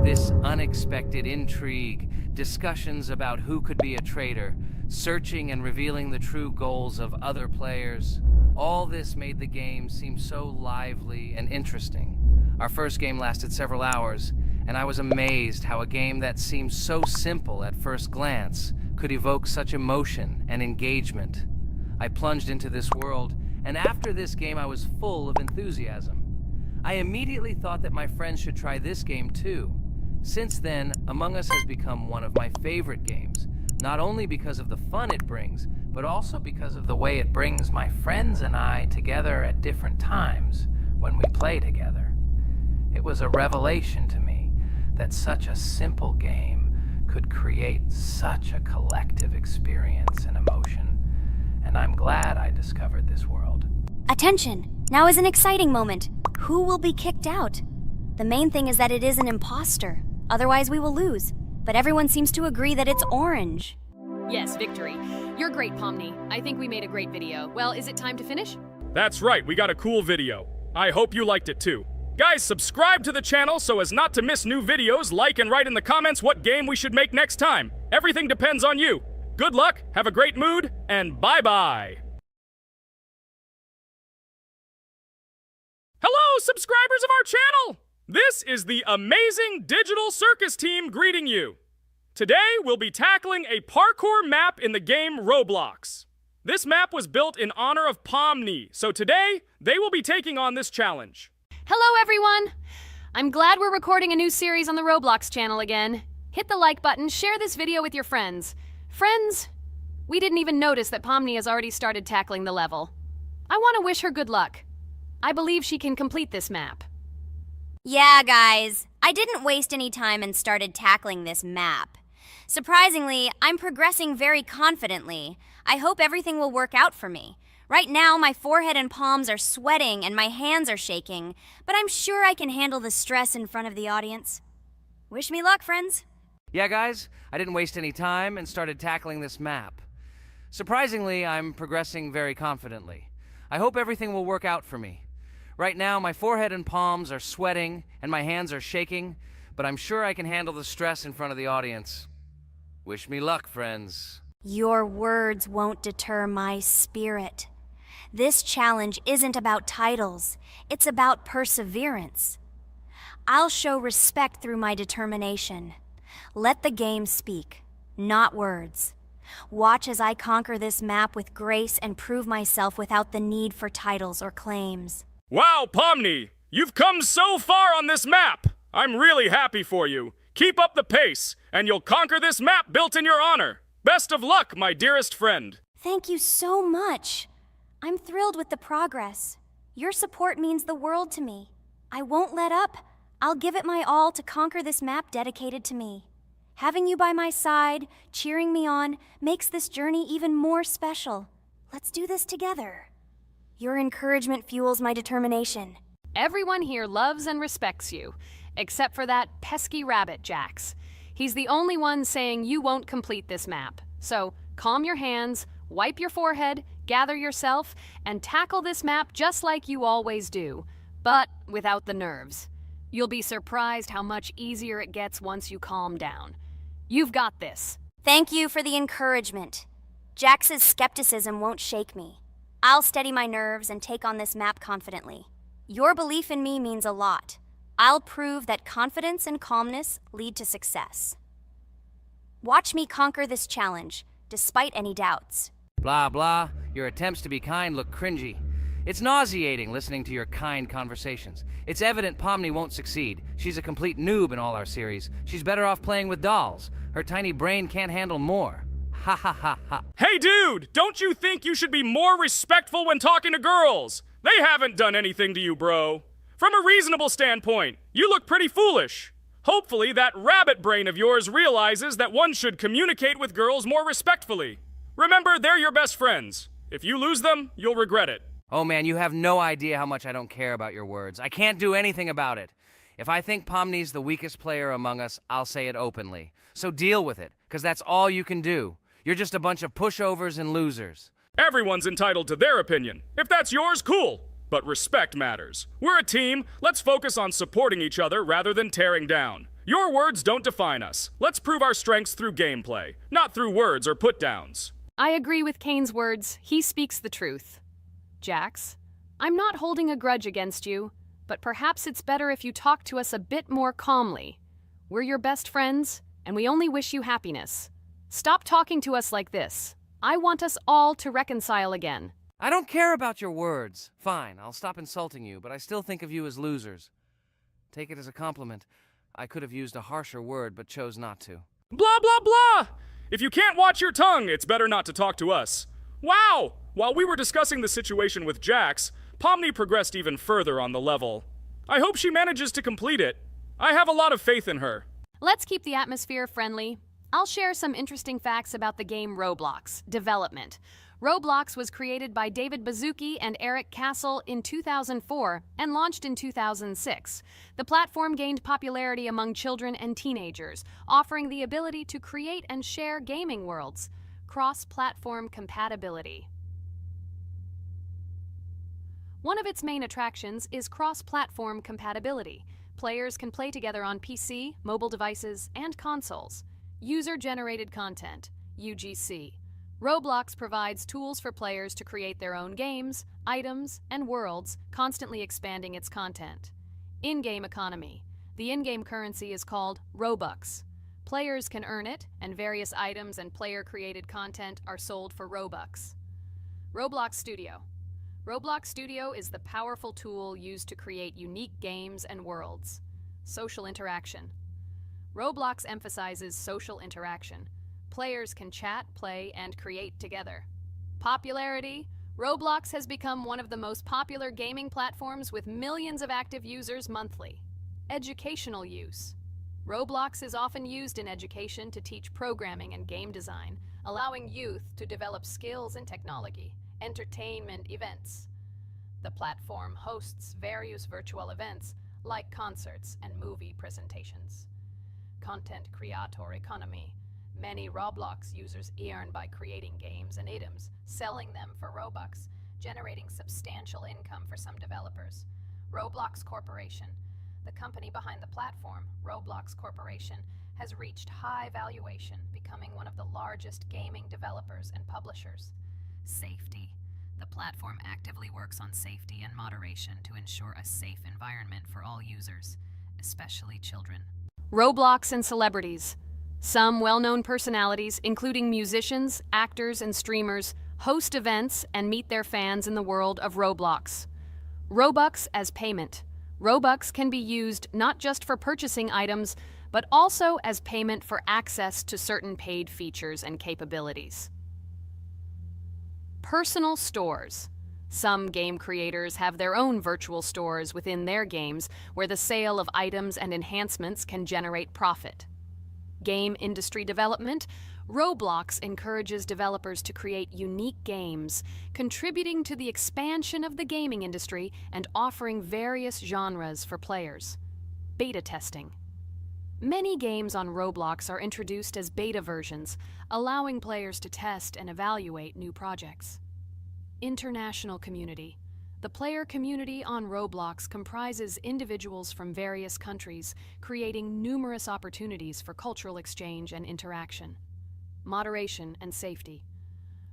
This unexpected intrigue, discussions about who could be a traitor, searching and revealing the true goals of other players. All this made the game seem so lively and interesting. Our first game lasted several hours, and I was amazed how a game that seemed so simple at first glance could evoke such emotion and engagement. I plunged into this world, and after this game I was full of enthusiasm. I immediately thought that my friends should try this game too. Since then, Among Us has become one of my favorite games, not only because of the fun it brings, but also because of the way it brings my friends and I together at different times when we play together. It was a revelation to me that such a simple game could create such a collective experience and emotion, and I'm glad I discovered this world. Attention! Now is an exciting moment. Who will be kicked out? The main thing is that it is an imposter. Otherwise we will lose. But everyone seems to agree that it's orange. Yes, victory. You're great, Pomni. I think we made a great video. Well, is it time to finish? That's right, we got a cool video. I hope you liked it too. Guys, subscribe to the channel so as not to miss new videos, like and write in the comments what game we should make next time. Everything depends on you. Good luck, have a great mood, and bye-bye. Hello, subscribers of our channel! This is the amazing Digital Circus team greeting you. Today, we'll be tackling a parkour map in the game Roblox. This map was built in honor of Pomni, so today, they will be taking on this challenge. Hello, everyone! I'm glad we're recording a new series on the Roblox channel again. Hit the like button, share this video with your friends. Friends, we didn't even notice that Pomni has already started tackling the level. I want to wish her good luck. I believe she can complete this map. Yeah, guys. I didn't waste any time and started tackling this map. Surprisingly, I'm progressing very confidently. I hope everything will work out for me. Right now, my forehead and palms are sweating and my hands are shaking, but I'm sure I can handle the stress in front of the audience. Wish me luck, friends. Yeah, guys, I didn't waste any time and started tackling this map. Surprisingly, I'm progressing very confidently. I hope everything will work out for me. Right now, my forehead and palms are sweating and my hands are shaking, but I'm sure I can handle the stress in front of the audience. Wish me luck, friends. Your words won't deter my spirit. This challenge isn't about titles. It's about perseverance. I'll show respect through my determination. Let the game speak, not words. Watch as I conquer this map with grace and prove myself without the need for titles or claims. Wow, Pomni! You've come so far on this map! I'm really happy for you. Keep up the pace, and you'll conquer this map built in your honor. Best of luck, my dearest friend. Thank you so much. I'm thrilled with the progress. Your support means the world to me. I won't let up. I'll give it my all to conquer this map dedicated to me. Having you by my side, cheering me on, makes this journey even more special. Let's do this together. Your encouragement fuels my determination. Everyone here loves and respects you, except for that pesky rabbit, Jax. He's the only one saying you won't complete this map. So, calm your hands, wipe your forehead, gather yourself, and tackle this map just like you always do, but without the nerves. You'll be surprised how much easier it gets once you calm down. You've got this. Thank you for the encouragement. Jax's skepticism won't shake me. I'll steady my nerves and take on this map confidently. Your belief in me means a lot. I'll prove that confidence and calmness lead to success. Watch me conquer this challenge, despite any doubts. Blah, blah. Your attempts to be kind look cringy. It's nauseating listening to your kind conversations. It's evident Pomni won't succeed. She's a complete noob in all our series. She's better off playing with dolls. Her tiny brain can't handle more. Ha ha ha ha. Hey dude, don't you think you should be more respectful when talking to girls? They haven't done anything to you, bro. From a reasonable standpoint, you look pretty foolish. Hopefully that rabbit brain of yours realizes that one should communicate with girls more respectfully. Remember, they're your best friends. If you lose them, you'll regret it. Oh man, you have no idea how much I don't care about your words. I can't do anything about it. If I think Pomni's the weakest player among us, I'll say it openly. So deal with it, because that's all you can do. You're just a bunch of pushovers and losers. Everyone's entitled to their opinion. If that's yours, cool. But respect matters. We're a team. Let's focus on supporting each other rather than tearing down. Your words don't define us. Let's prove our strengths through gameplay, not through words or put-downs. I agree with Kane's words. He speaks the truth. Jax, I'm not holding a grudge against you, but perhaps it's better if you talk to us a bit more calmly. We're your best friends, and we only wish you happiness. Stop talking to us like this. I want us all to reconcile again. I don't care about your words. Fine, I'll stop insulting you, but I still think of you as losers. Take it as a compliment. I could have used a harsher word, but chose not to. Blah, blah, blah! If you can't watch your tongue, it's better not to talk to us. Wow! While we were discussing the situation with Jax, Pomni progressed even further on the level. I hope she manages to complete it. I have a lot of faith in her. Let's keep the atmosphere friendly. I'll share some interesting facts about the game Roblox development. Roblox was created by David Baszucki and Eric Castle in 2004 and launched in 2006. The platform gained popularity among children and teenagers, offering the ability to create and share gaming worlds. Cross-platform compatibility. One of its main attractions is cross-platform compatibility. Players can play together on PC, mobile devices, and consoles. User-generated content, UGC. Roblox provides tools for players to create their own games, items, and worlds, constantly expanding its content. In-game economy. The in-game currency is called Robux. Players can earn it, and various items and player-created content are sold for Robux. Roblox Studio. Roblox Studio is the powerful tool used to create unique games and worlds. Social interaction. Roblox emphasizes social interaction. Players can chat, play, and create together. Popularity. Roblox has become one of the most popular gaming platforms with millions of active users monthly. Educational use. Roblox is often used in education to teach programming and game design, allowing youth to develop skills in technology. Entertainment events. The platform hosts various virtual events like concerts and movie presentations. Content creator economy. Many Roblox users earn by creating games and items, selling them for Robux, generating substantial income for some developers. Roblox Corporation. The company behind the platform, Roblox Corporation, has reached high valuation, becoming one of the largest gaming developers and publishers. Safety. The platform actively works on safety and moderation to ensure a safe environment for all users, especially children. Roblox and celebrities. Some well-known personalities, including musicians, actors, and streamers, host events and meet their fans in the world of Roblox. Robux as payment. Robux can be used not just for purchasing items, but also as payment for access to certain paid features and capabilities. Personal stores. Some game creators have their own virtual stores within their games where the sale of items and enhancements can generate profit. Game industry development. Roblox encourages developers to create unique games, contributing to the expansion of the gaming industry and offering various genres for players. Beta testing. Many games on Roblox are introduced as beta versions, allowing players to test and evaluate new projects. International community. The player community on Roblox comprises individuals from various countries, creating numerous opportunities for cultural exchange and interaction. Moderation and safety.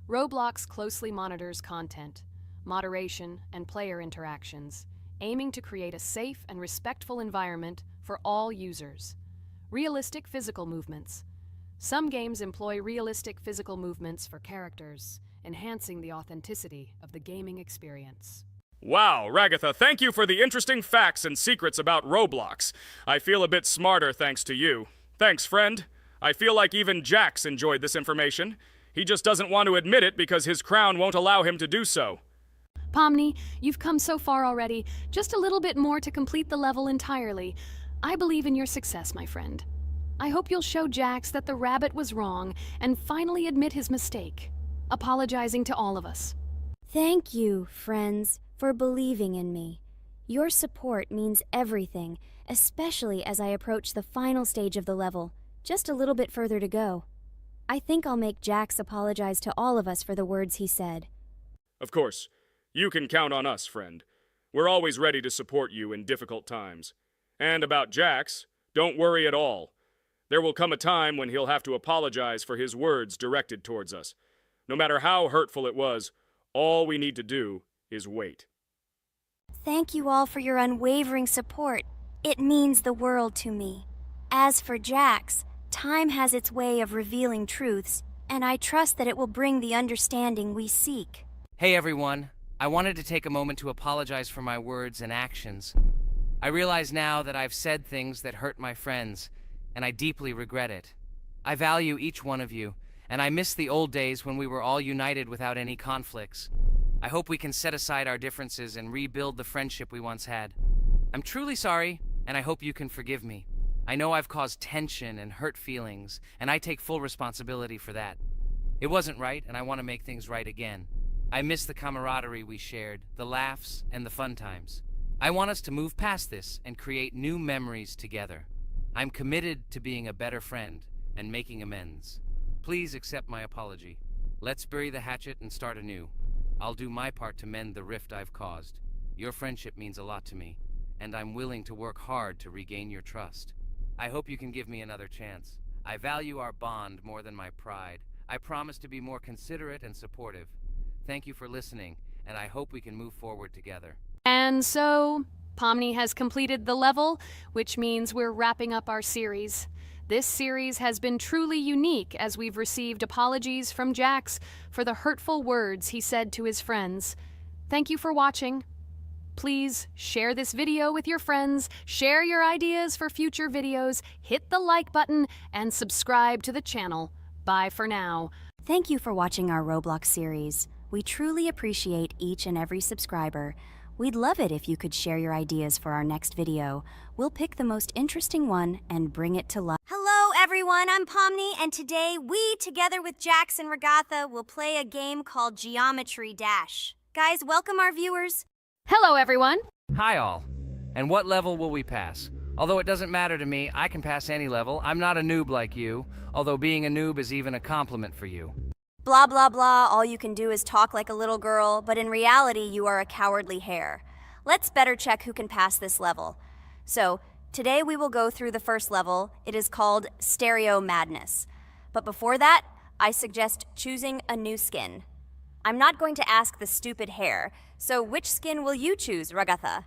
Roblox closely monitors content, moderation, and player interactions, aiming to create a safe and respectful environment for all users. Realistic physical movements. Some games employ realistic physical movements for characters, enhancing the authenticity of the gaming experience. Wow, Ragatha, thank you for the interesting facts and secrets about Roblox. I feel a bit smarter thanks to you. Thanks, friend. I feel like even Jax enjoyed this information. He just doesn't want to admit it because his crown won't allow him to do so. Pomni, you've come so far already. Just a little bit more to complete the level entirely. I believe in your success, my friend. I hope you'll show Jax that the rabbit was wrong and finally admit his mistake, apologizing to all of us. Thank you, friends, for believing in me. Your support means everything, especially as I approach the final stage of the level, just a little bit further to go. I think I'll make Jax apologize to all of us for the words he said. Of course. You can count on us, friend. We're always ready to support you in difficult times. And about Jax, don't worry at all. There will come a time when he'll have to apologize for his words directed towards us. No matter how hurtful it was, all we need to do is wait. Thank you all for your unwavering support. It means the world to me. As for Jax, time has its way of revealing truths, and I trust that it will bring the understanding we seek. Hey everyone, I wanted to take a moment to apologize for my words and actions. I realize now that I've said things that hurt my friends, and I deeply regret it. I value each one of you, and I miss the old days when we were all united without any conflicts. I hope we can set aside our differences and rebuild the friendship we once had. I'm truly sorry, and I hope you can forgive me. I know I've caused tension and hurt feelings, and I take full responsibility for that. It wasn't right, and I want to make things right again. I miss the camaraderie we shared, the laughs, and the fun times. I want us to move past this and create new memories together. I'm committed to being a better friend and making amends. Please accept my apology. Let's bury the hatchet and start anew. I'll do my part to mend the rift I've caused. Your friendship means a lot to me, and I'm willing to work hard to regain your trust. I hope you can give me another chance. I value our bond more than my pride. I promise to be more considerate and supportive. Thank you for listening, and I hope we can move forward together. And so, Pomni has completed the level, which means we're wrapping up our series. This series has been truly unique as we've received apologies from Jax for the hurtful words he said to his friends. Thank you for watching. Please share this video with your friends, share your ideas for future videos, hit the like button, and subscribe to the channel. Bye for now. Thank you for watching our Roblox series. We truly appreciate each and every subscriber. We'd love it if you could share your ideas for our next video. We'll pick the most interesting one and bring it to life. Hello everyone, I'm Pomni, and today we, together with Jax and Regatha, will play a game called Geometry Dash. Guys, welcome our viewers. Hello, everyone. Hi all. And what level will we pass? Although it doesn't matter to me, I can pass any level. I'm not a noob like you, although being a noob is even a compliment for you. Blah blah blah, all you can do is talk like a little girl, but in reality you are a cowardly hare. Let's better check who can pass this level. So, today we will go through the first level. It is called Stereo Madness. But before that, I suggest choosing a new skin. I'm not going to ask the stupid hare, so which skin will you choose, Regatha?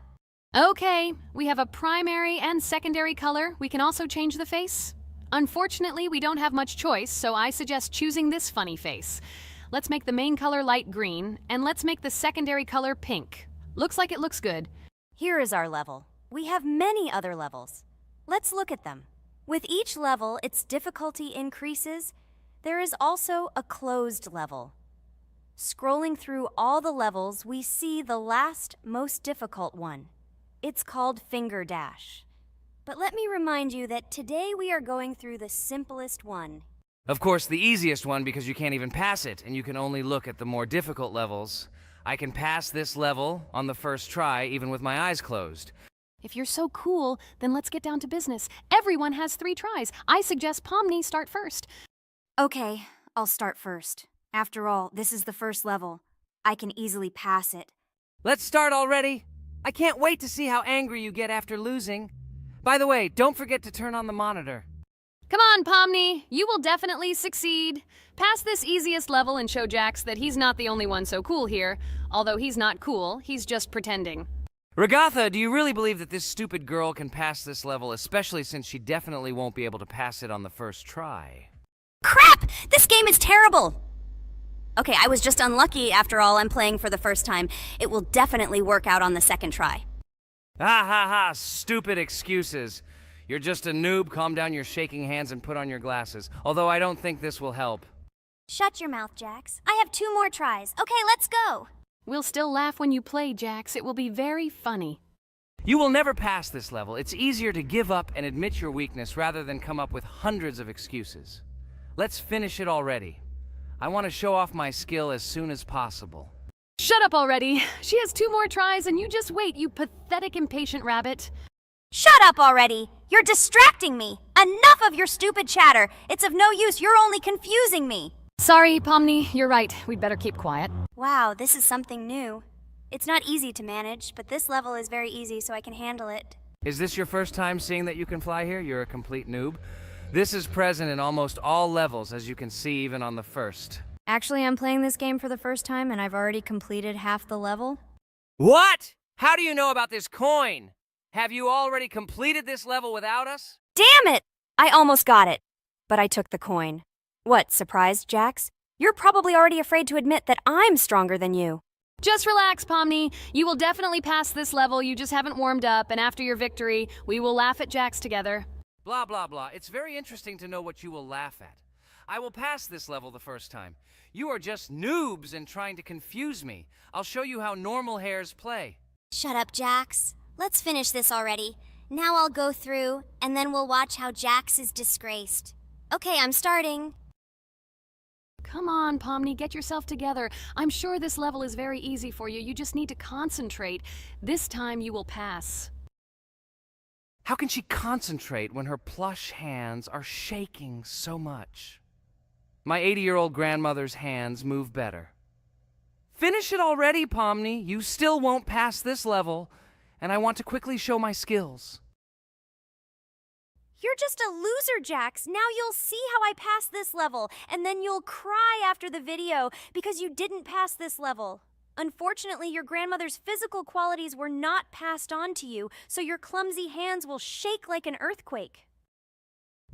Okay, we have a primary and secondary color. We can also change the face. Unfortunately, we don't have much choice, so I suggest choosing this funny face. Let's make the main color light green, and let's make the secondary color pink. Looks like it looks good. Here is our level. We have many other levels. Let's look at them. With each level, its difficulty increases. There is also a closed level. Scrolling through all the levels, we see the last, most difficult one. It's called Finger Dash. But let me remind you that today we are going through the simplest one. Of course, the easiest one because you can't even pass it, and you can only look at the more difficult levels. I can pass this level on the first try, even with my eyes closed. If you're so cool, then let's get down to business. Everyone has 3 tries. I suggest Pomni start first. Okay, I'll start first. After all, this is the first level. I can easily pass it. Let's start already! I can't wait to see how angry you get after losing. By the way, don't forget to turn on the monitor. Come on, Pomni. You will definitely succeed. Pass this easiest level and show Jax that he's not the only one so cool here. Although he's not cool, he's just pretending. Regatha, do you really believe that this stupid girl can pass this level, especially since she definitely won't be able to pass it on the first try? Crap! This game is terrible! Okay, I was just unlucky. After all, I'm playing for the first time. It will definitely work out on the second try. Ha ha ha, stupid excuses. You're just a noob, calm down your shaking hands and put on your glasses. Although I don't think this will help. Shut your mouth, Jax. I have 2 more tries. Okay, let's go! We'll still laugh when you play, Jax. It will be very funny. You will never pass this level. It's easier to give up and admit your weakness rather than come up with hundreds of excuses. Let's finish it already. I want to show off my skill as soon as possible. Shut up already. She has 2 more tries and you just wait, you pathetic impatient rabbit. Shut up already! You're distracting me! Enough of your stupid chatter! It's of no use, you're only confusing me! Sorry, Pomni, you're right. We'd better keep quiet. Wow, this is something new. It's not easy to manage, but this level is very easy, so I can handle it. Is this your first time seeing that you can fly here? You're a complete noob. This is present in almost all levels, as you can see even on the first. Actually, I'm playing this game for the first time and I've already completed half the level. What? How do you know about this coin? Have you already completed this level without us? Damn it! I almost got it, but I took the coin. What, surprised, Jax? You're probably already afraid to admit that I'm stronger than you. Just relax, Pomni. You will definitely pass this level, you just haven't warmed up, and after your victory, we will laugh at Jax together. Blah, blah, blah. It's very interesting to know what you will laugh at. I will pass this level the first time. You are just noobs and trying to confuse me. I'll show you how normal hares play. Shut up, Jax. Let's finish this already. Now I'll go through, and then we'll watch how Jax is disgraced. Okay, I'm starting. Come on, Pomni, get yourself together. I'm sure this level is very easy for you. You just need to concentrate. This time you will pass. How can she concentrate when her plush hands are shaking so much? My 80-year-old grandmother's hands move better. Finish it already, Pomni. You still won't pass this level, and I want to quickly show my skills. You're just a loser, Jax. Now you'll see how I pass this level, and then you'll cry after the video because you didn't pass this level. Unfortunately, your grandmother's physical qualities were not passed on to you, so your clumsy hands will shake like an earthquake.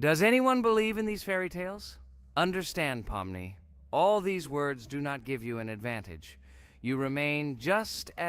Does anyone believe in these fairy tales? Understand, Pomni. All these words do not give you an advantage. You remain just as